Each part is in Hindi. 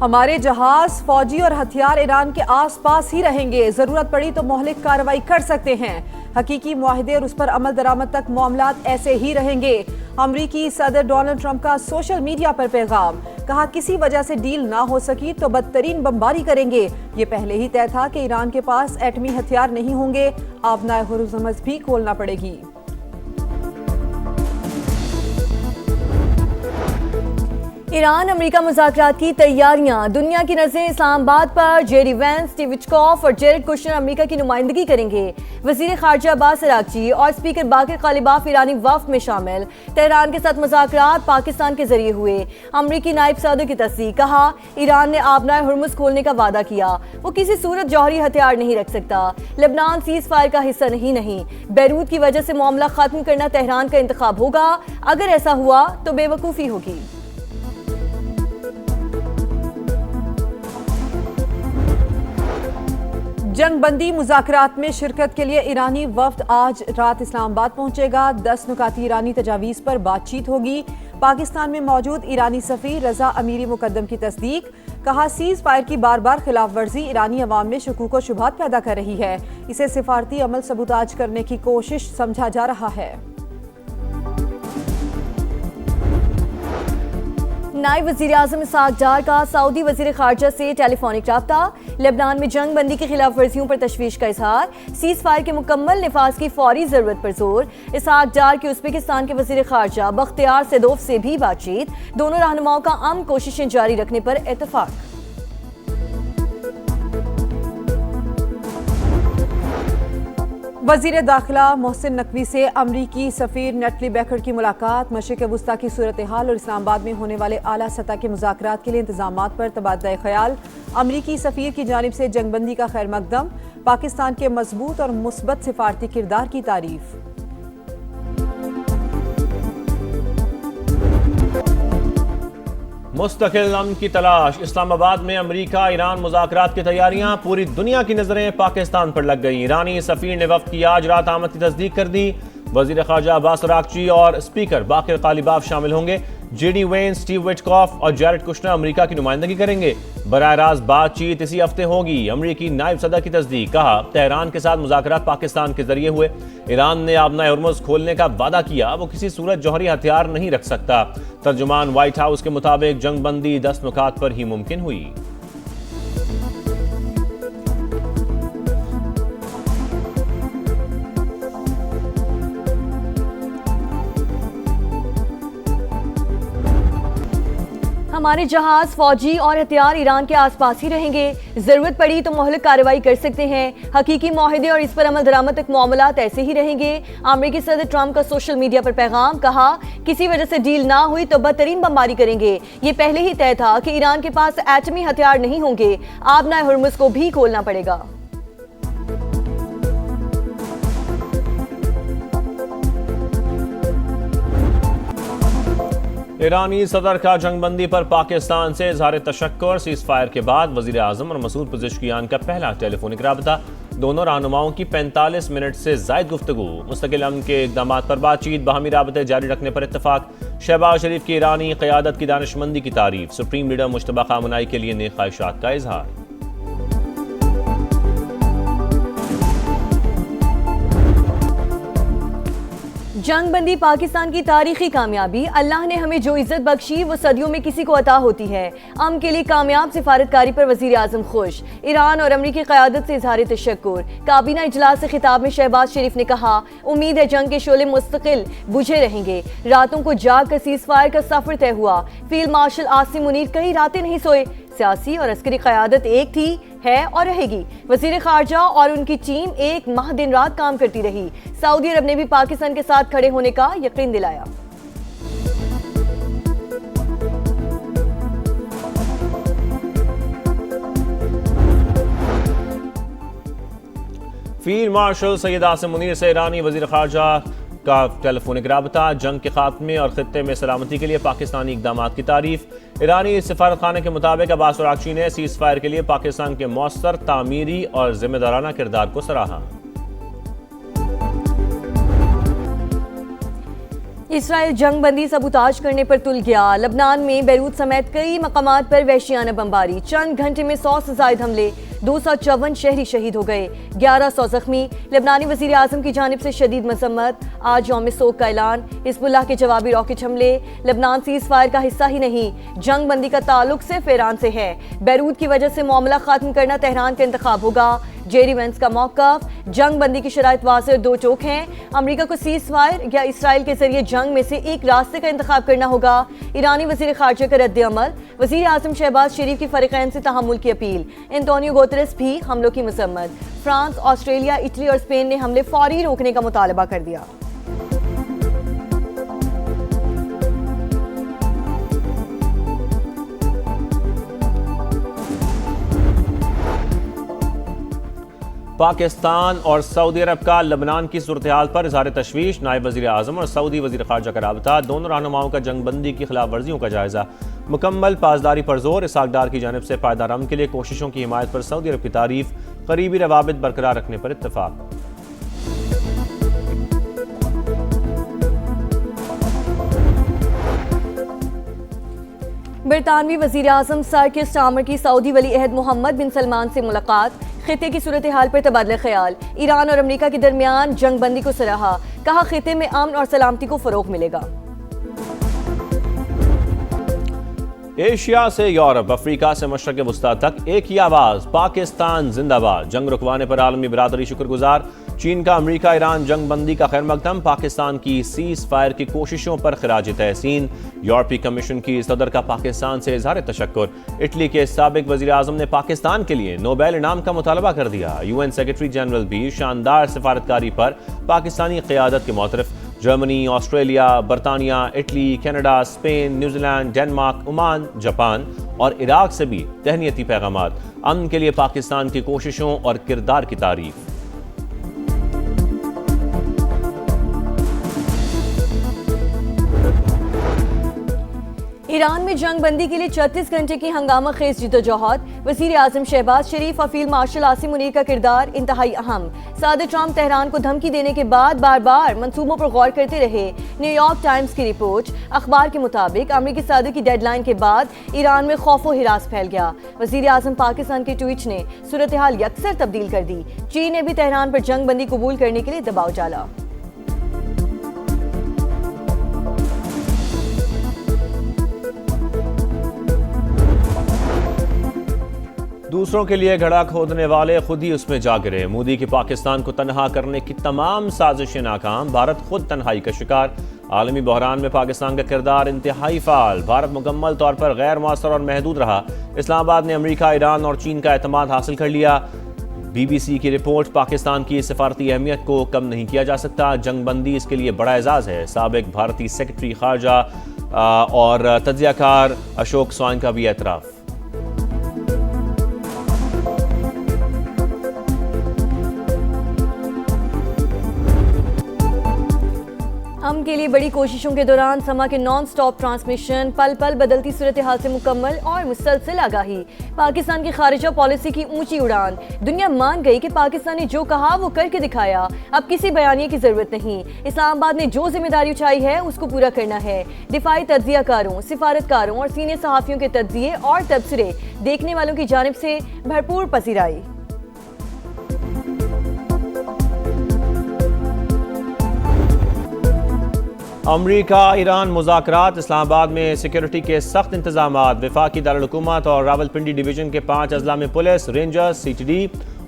हमारे जहाज, फौजी और हथियार ईरान के आसपास ही रहेंगे। जरूरत पड़ी तो मौलिक कार्रवाई कर सकते हैं। हकीकी मुआहदे और उस पर अमल दरामद तक मामलात ऐसे ही रहेंगे। अमरीकी सदर डोनाल्ड ट्रंप का सोशल मीडिया पर पैगाम, कहा किसी वजह से डील ना हो सकी तो बदतरीन बमबारी करेंगे। ये पहले ही तय था कि ईरान के पास एटमी हथियार नहीं होंगे। आबनाए हुर्मुज़ भी खोलना पड़ेगी। ईरान अमेरिका मुज़ाकरात की तैयारियां, दुनिया की नजरें इस्लामाबाद पर। जेडी वैंस, स्टीव विटकॉफ और जेरेड कुशनर अमेरिका की नुमाइंदगी करेंगे। वजीर खारजा अब्बास अरागची और स्पीकर बाकर कालिबाफ ईरानी वफ़द में शामिल। तेहरान के साथ मुज़ाकरात पाकिस्तान के जरिए हुए। अमरीकी नायब सदर की तस्दीक, कहा ईरान ने आबनाए हुर्मुज़ खोलने का वादा किया। वो किसी सूरत जौहरी हथियार नहीं रख सकता। लेबनान सीज़ फायर का हिस्सा नहीं। बैरूत की वजह से मामला खत्म करना तेहरान का इंतखाब होगा। अगर ऐसा हुआ तो बेवकूफ़ी होगी। जंग बंदी मुज़ाकरात में शिरकत के लिए ईरानी वफ़द आज रात इस्लामाबाद पहुंचेगा। 10 नुकाती ईरानी तजावीज़ पर बातचीत होगी। पाकिस्तान में मौजूद ईरानी सफ़ीर रज़ा अमीरी मुकद्दम की तस्दीक, कहा सीज़ फायर की बार बार खिलाफ वर्जी ईरानी अवाम में शकूक व शुबहात पैदा कर रही है। इसे सिफारती अमल सबूताज करने की कोशिश समझा जा रहा है। नायब वज़ीर आज़म इसहाक डार का सऊदी वज़ीर खारजा से टेलीफोनिक राब्ता। लेबनान में जंग बंदी की खिलाफ वर्जियों पर तशवीश का इजहार। सीज़ फायर के मुकम्मल निफाज की फौरी जरूरत पर जोर। इसहाक डार की उज़्बेकिस्तान के वज़ीर खारजा बख्तियार सेदोव से भी बातचीत। दोनों रहनुमाओं का अमन कोशिशें जारी रखने पर इत्तफाक। वज़ीर दाखिला मोहसिन नकवी से अमरीकी सफ़ीर नेटली बैकर की मुलाकात। मशरिक़ वुस्ता की सूरत हाल और इस्लामाबाद में होने वाले आला सतह के मुज़ाकरात के लिए इंतज़ामात पर तबादला ख्याल। अमरीकी सफ़ीर की जानिब से जंगबंदी का खैर मकदम। पाकिस्तान के मजबूत और मुस्बत सिफारती किरदार की तारीफ। मुस्तकिल अमन की तलाश। इस्लामाबाद में अमरीका ईरान मुज़ाकरात की तैयारियां। पूरी दुनिया की नजरें पाकिस्तान पर लग गई। ईरानी सफ़ीर ने वफ़द की आज रात आमद की तस्दीक कर दी। वज़ीर ख़ारजा अब्बास अरागची और स्पीकर बाकर कालिबाफ शामिल होंगे। जेडी वेंस, स्टीव विटकॉफ और जेरेड कुशनर अमरीका की नुमाइंदगी करेंगे। बराह रास्त बातचीत इसी हफ्ते होगी। अमरीकी नायब सदर की तस्दीक, कहा तेहरान के साथ मुज़ाकरात पाकिस्तान के जरिए हुए। ईरान ने आबनाए हुर्मुज़ खोलने का वादा किया। वो किसी सूरत जौहरी हथियार नहीं रख सकता। तर्जुमान व्हाइट हाउस के मुताबिक जंग बंदी 10 नुकात पर ही मुमकिन हुई। हमारे जहाज, फौजी और हथियार ईरान के आसपास ही रहेंगे। जरूरत पड़ी तो मौलिक कार्रवाई कर सकते हैं। हकीकी मुआहदे और इस पर अमल दरामद तक मामलात ऐसे ही रहेंगे। अमेरिकी सदर ट्रंप का सोशल मीडिया पर पैगाम, कहा किसी वजह से डील ना हुई तो बदतरीन बमबारी करेंगे। ये पहले ही तय था कि ईरान के पास एटमी हथियार नहीं होंगे। आबनाए हुर्मुज़ को भी खोलना पड़ेगा। ईरानी सदर का जंगबंदी पर पाकिस्तान से इजहार तशक्कुर। सीज़ फायर के बाद वज़ीर आज़म और मसूद पज़ेश्कियान का पहला टेलीफोनिक राबता। दोनों रहनुमाओं की 45 मिनट से ज़ायद गुफ्तगू। मुस्तकिल अमन के इक़दाम पर बातचीत, बाहमी राबते जारी रखने पर इत्तफाक। शहबाज शरीफ की ईरानी क़यादत की दानिशमंदी की तारीफ। सुप्रीम लीडर मुश्तबा खामनाई के लिए नेक ख्वाहिशात का इजहार। जंग बंदी पाकिस्तान की तारीखी कामयाबी। अल्लाह ने हमें जो इज्जत बख्शी वो सदियों में किसी को अता होती है। अमन के लिए कामयाब सिफारतकारी पर वजीर आजम खुश। ईरान और अमरीकी क़यादत से इजहार तशक्कुर। काबीना इजलास से खिताब में शहबाज शरीफ ने कहा उम्मीद है जंग के शोले मुस्तकिल बुझे रहेंगे। रातों को जाग कर सीज़ फायर का सफर तय हुआ। फील्ड मार्शल आसिम मुनीर कई रातें नहीं सोए। सियासी और अस्करी क़यादत एक थी, है और रहेगी। वज़ीर ख़ारजा और उनकी टीम एक माह दिन रात काम करती रही। सऊदी अरब ने भी पाकिस्तान के साथ खड़े होने का यकीन दिलाया। फील्ड मार्शल सैयद आसिम मुनीर से ईरानी वज़ीर ख़ारजा का टेलीफोनिक राबता। जंग के खात्मे और खित्ते में सलामती के लिए पाकिस्तानी इक़दाम की तारीफ। ईरानी सफारत खाने के मुताबिक अब्बास अरागची ने सीज़ फायर के लिए पाकिस्तान के मौसर, तामीरी और जिम्मेदाराना किरदार को सराहा। इसराइल जंग बंदी सबूताज करने पर तुल गया। लबनान में बैरूत समेत कई मकामात पर वहशियाना बमबारी। चंद घंटे में 100 से ज्यादा हमले, 254 शहरी शहीद हो गए, 1100 जख्मी। लबनानी वजीर आजम की जानिब से शदीद मजम्मत। आज यौम सोग का ऐलान। हिजबुल्लाह के जवाबी रॉकेट हमले। लबनान सीज फायर का हिस्सा ही नहीं, जंग बंदी का ताल्लुक सिर्फ ईरान से है। बैरूत की वजह से मामला खत्म करना तेहरान का इंतखाब होगा। जेरी वेंस का मौक़िफ़, जंग बंदी की शराइत वाज़ेह और दो टोक हैं। अमरीका को सीज फायर या इसराइल के जरिए जंग में से एक रास्ते का इंतखाब करना होगा। ईरानी वज़ीर ख़ारजा का रद्द अमल। वज़ीर आज़म शहबाज शरीफ की फ़रीक़ैन से तहम्मुल की अपील। एंटोनियो गुतेरेस भी हमलों की मज़म्मत। फ्रांस, ऑस्ट्रेलिया, इटली और स्पेन ने हमले फौरी रोकने का मुतालबा कर दिया। पाकिस्तान और सऊदी अरब का लबनान की सूरत हाल पर इज़हार तशवीश। नायब वज़ीर आज़म और सऊदी वज़ीर ख़ारजा का राबता। दोनों रहनुमाओं का जंग बंदी की खिलाफ वर्जियों का जायज़ा। मुकम्मल पासदारी पर जोर। इसहाक डार की जानिब से पायदार अमन के लिए कोशिशों की हिमायत पर सऊदी अरब की तारीफ। करीबी रवाबित बरकरार रखने पर इत्तफाक। बरतानवी वज़ीर आज़म सर किर स्टार्मर की सऊदी वली अहद मोहम्मद बिन सलमान से मुलाकात। खिते की सूरत हाल पर तबादला ख्याल। ईरान और अमरीका के दरमियान जंग बंदी को सराहा। कहा खिते में अमन और सलामती को फरोग मिलेगा। एशिया से यूरोप, अफ्रीका से मशरक़ वस्ता तक एक ही आवाज़, पाकिस्तान जिंदाबाद। जंग रुकवाने पर आलमी बिरादरी शुक्रगुजार। चीन का अमरीका ईरान जंग बंदी का खैर मकदम। पाकिस्तान की सीज फायर की कोशिशों पर खिराज तहसीन। यूरोपीय कमीशन की सदर का पाकिस्तान से इजहार तशक्कुर। इटली के साबिक वज़ीर आज़म ने पाकिस्तान के लिए नोबेल इनाम का मुतालबा कर दिया। UN सेक्रेटरी जनरल भी शानदार सिफारतकारी पर पाकिस्तानी क़यादत के मोतरफ। जर्मनी, ऑस्ट्रेलिया, बरतानिया, Italy, Canada, Spain, New Zealand, Denmark, Oman, Japan और इराक से भी तहनीती पैगामात। अमन के लिए पाकिस्तान की कोशिशों और किरदार की तारीफ। ईरान में जंग बंदी के लिए 36 घंटे की हंगामा खेज जिदोजहद। वज़ीर आज़म शहबाज शरीफ और फील्ड मार्शल आसिम मुनीर का किरदार इंतहाई अहम। सदर ट्रंप तेहरान को धमकी देने के बाद बार बार मंसूबों पर गौर करते रहे। न्यूयॉर्क टाइम्स की रिपोर्ट। अखबार के मुताबिक अमरीकी सदर की डेडलाइन के बाद ईरान में खौफ व हिरास फैल गया। वज़ीर आज़म पाकिस्तान के ट्वीट ने सूरत हाल यकसर तब्दील कर दी। चीन ने भी तेहरान पर जंग बंदी कबूल करने के लिए दबाव डाला। दूसरों के लिए घड़ा खोदने वाले खुद ही उसमें जा गिरे। मोदी की पाकिस्तान को तनहा करने की तमाम साजिशें नाकाम। भारत खुद तन्हाई का शिकार। आलमी बहरान में पाकिस्तान का किरदार इंतहाई फाल। भारत मुकम्मल तौर पर गैर मौसर और महदूद रहा। इस्लामाबाद ने अमरीका, ईरान और चीन का एतमाद हासिल कर लिया। BBC की रिपोर्ट। पाकिस्तान की सफारती अहमियत को कम नहीं किया जा सकता। जंग बंदी इसके लिए बड़ा एजाज़ है। साबिक भारतीय सेक्रेटरी खारजा और तज्ज़ियाकार अशोक स्वाइन का भी एतराफ़। हम के लिए बड़ी कोशिशों के दौरान समा के नॉन स्टॉप ट्रांसमिशन, पल पल बदलती सूरत हाल से मुकम्मल और मुसलसल आगाही। पाकिस्तान की खारिजा पॉलिसी की ऊंची उड़ान। दुनिया मान गई कि पाकिस्तान ने जो कहा वो करके दिखाया। अब किसी बयानिए की जरूरत नहीं। इस्लामाबाद ने जो जिम्मेदारी उठाई है उसको पूरा करना है। दिफाई तज्जियाकारों, सिफारतकारों और सीनियर सहाफ़ियों के तज्जिये और तबसरे देखने वालों की जानिब से भरपूर पसीराई। अमरीका ईरान मुज़ाकरात। इस्लामाबाद में सिक्योरिटी के सख्त इंतजामात। वफाकी दारुल-हुकूमत और रावलपिंडी डिवीजन के 5 अजला में पुलिस, रेंजर्स, CTD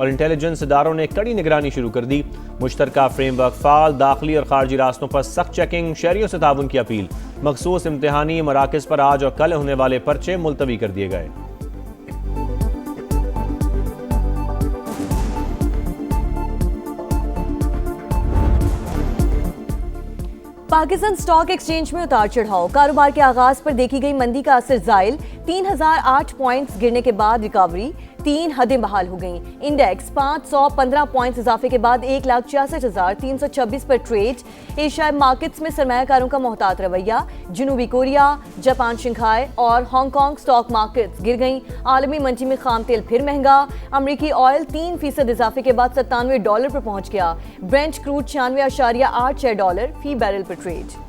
और इंटेलिजेंस इदारों ने कड़ी निगरानी शुरू कर दी। मुश्तरका फ्रेमवर्क फाल। दाखिली और खारजी रास्तों पर सख्त चेकिंग। शहरियों से ताउन की अपील। मखसूस इम्तिहानी मराकज़ पर आज और कल होने वाले पर्चे मुलतवी कर दिए गए। पाकिस्तान स्टॉक एक्सचेंज में उतार चढ़ाव। कारोबार के आगाज पर देखी गई मंदी का असर जायल। 3008 पॉइंट्स गिरने के बाद रिकवरी। 3 हदें बहाल हो गईं। इंडेक्स 515 पॉइंट्स इजाफे के बाद 1,66,326 पर ट्रेड। एशियाई मार्केट्स में सरमायाकारों का मोहतात रवैया। जनूबी कोरिया, जापान, शंघाई और हांगकांग स्टॉक मार्केट्स गिर गईं। आलमी मंडी में खाम तेल फिर महंगा। अमरीकी ऑयल 3% इजाफे के बाद $97 पर पहुंच गया। ब्रेंट क्रूड $96.86 फी बैरल पर ट्रेड।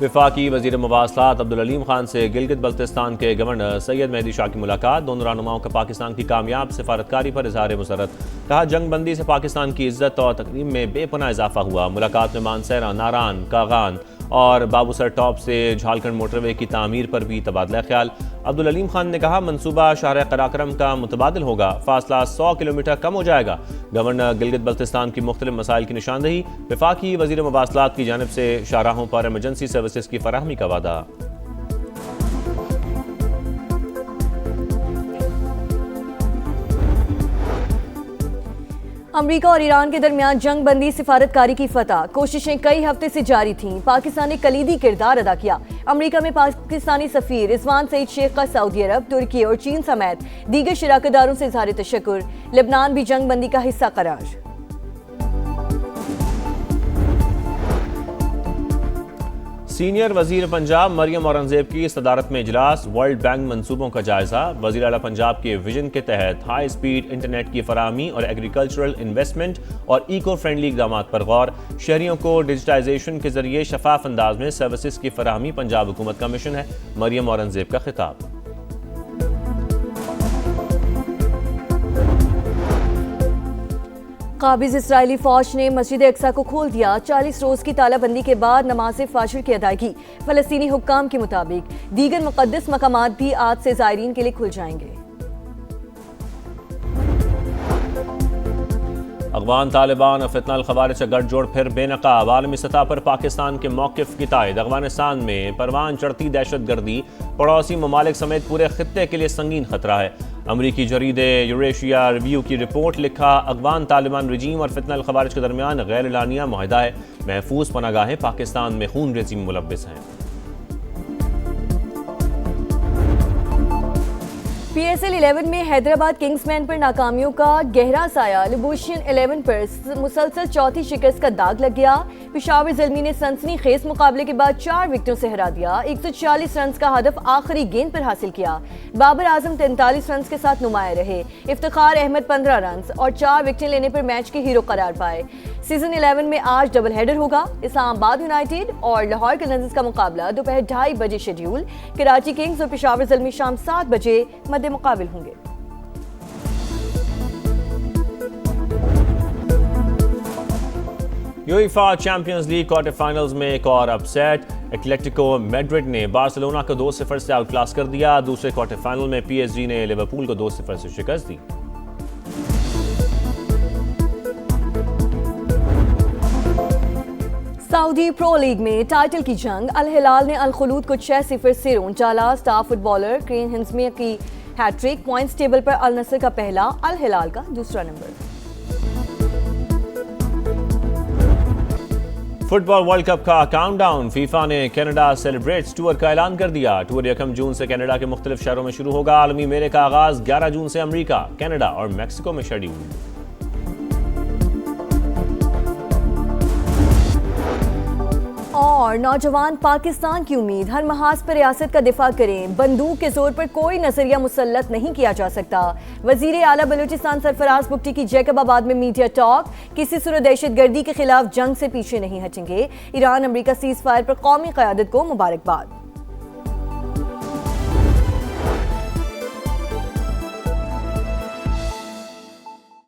वफाकी वज़ीर मवासलात अब्दुल अलीम खान से गिलगित बल्तिस्तान के गवर्नर सैयद मेहदी शाह की मुलाकात। दोनों रहनुमाओं का पाकिस्तान की कामयाब सिफारतकारी पर इजहार मुसरत। कहा जंग बंदी से पाकिस्तान की इज्जत और तकरीम में बेपनाह इजाफा हुआ। मुलाकात में मानसहरा, नारान, कागान और बाबूसर टॉप से झालखंड मोटरवे की तामीर पर भी तबादला ख्याल। अब्दुल अलीम खान ने कहा मनसूबा शाहर कराक्रम का मुतबादिल होगा, फासला 100 किलोमीटर कम हो जाएगा। गवर्नर गिलगित बल्तिस्तान की मुख्तलिफ मसाइल की निशानदही। वफाकी वज़ीर मवासलात की जानिब से शाहराहों पर एमरजेंसी सर्विसेज की फराहमी का वादा। अमरीका और ईरान के दरमियान जंग बंदी सिफारतकारी की फतह। कोशिशें कई हफ्ते से जारी थीं। पाकिस्तान ने कलीदी किरदार अदा किया। अमरीका में पाकिस्तानी सफीर रिजवान सईद शेख का सऊदी अरब, तुर्की और चीन समेत दीगर शराकतदारों से इजहार तशक्कुर। लेबनान भी जंग बंदी का हिस्सा करार। सीनियर वजीर पंजाब मरियम औरंगजेब की सदारत में इजलास। वर्ल्ड बैंक मंसूबों का जायजा। वजीर आला पंजाब के विजन के तहत हाई स्पीड इंटरनेट की फराहमी और एग्रीकल्चरल इन्वेस्टमेंट और इको फ्रेंडली इकदाम पर गौर। शहरियों को डिजिटाइजेशन के जरिए शफाफ अंदाज में सर्विसेज की फराहमी पंजाब हुकूमत का मिशन है। मरियम औरंगजेब का खिताब। काबिज इसराइली फौज ने मस्जिद अक्सा को खोल दिया। 40 रोज की तालाबंदी के बाद नमाज फाशिर की अदायगी। फलस्तीनी हुक्काम के मुताबिक दीगर मुकद्दस मकामात भी आज से ज़ायरीन के लिए खुल जाएंगे। अफगान तालिबान और फितनल खवारिज का गठजोड़ फिर बेनकाब। आलमी सतह पर पाकिस्तान के मौक़िफ़ की तायद। अफगानिस्तान में परवान चढ़ती दहशतगर्दी पड़ोसी ममालिक समेत पूरे खित्ते के लिए संगीन खतरा है। अमरीकी जरीदे यूरेशिया रिव्यू की रिपोर्ट लिखा अफगान तालिबान रजीम और फितनल खवारिज के दरमियान गैर एलानिया मुआहदा है। महफूज पनागाहें पाकिस्तान में खून रेज़ी में मुलव्वस हैं। PSL 11 में हैदराबाद किंग्समैन पर नाकामियों का गहरा साया। लिबुशियन 11 पर मुसलसल चौथी शिकस्त का दाग लग गया। पेशावर ज़ल्मी ने सनसनीखेज मुकाबले के बाद 4 विकेटों से हरा दिया। 140 रन का हदफ आखिरी गेंद पर हासिल किया। बाबर आजम 43 रन के साथ नुमाया रहे। इफ्तिखार अहमद 15 रन और 4 विकेटें लेने पर मैच के हीरो करार पाए। सीजन 11 में आज डबल हेडर होगा। इस्लामाबाद यूनाइटेड और लाहौर कलंदर्स का मुकाबला दोपहर 2:30 बजे शेड्यूल। कराची किंग्स और पेशावर ज़ल्मी शाम 7 बजे मद्दे मुकाबिल होंगे। UEFA champions league quarter finals में एक और अपसेट। एटलेटिको मैड्रिड ने बार्सिलोना को 2-0 से आउटक्लास कर दिया। दूसरे क्वार्टर फाइनल में PSG ने लिवरपूल को 2-0 से शिकस्त दी। सऊदी प्रो लीग में टाइटल की जंग। अल हिलाल ने अल खुलूद को 6-0 से रोंचाला। स्टार फुटबॉलर क्रेन हिंसमिया की हैट्रिक। पॉइंट्स टेबल पर अल नसर का पहला, अल हिलाल का दूसरा नंबर। फुटबॉल वर्ल्ड कप का काउंटडाउन। फीफा ने कनाडा सेलिब्रेट्स टूर का ऐलान कर दिया। टूर 1 जून से कनाडा के मुख्तलिफ शहरों में शुरू होगा। आलमी मेले का आगाज 11 जून से अमेरिका, कनाडा और मैक्सिको में शेड्यूल। और नौजवान पाकिस्तान की उम्मीद। हर महाज पर रियासत का दिफा करें। बंदूक के जोर पर कोई नजरिया मुसल्लत नहीं किया जा सकता। वजीर आला बलूचिस्तान सरफराज बुगटी की जैकबाबाद में मीडिया टॉक। किसी सूरत दहशतगर्दी के खिलाफ जंग से पीछे नहीं हटेंगे। ईरान अमेरिका सीज फायर पर कौमी क़यादत को मुबारकबाद।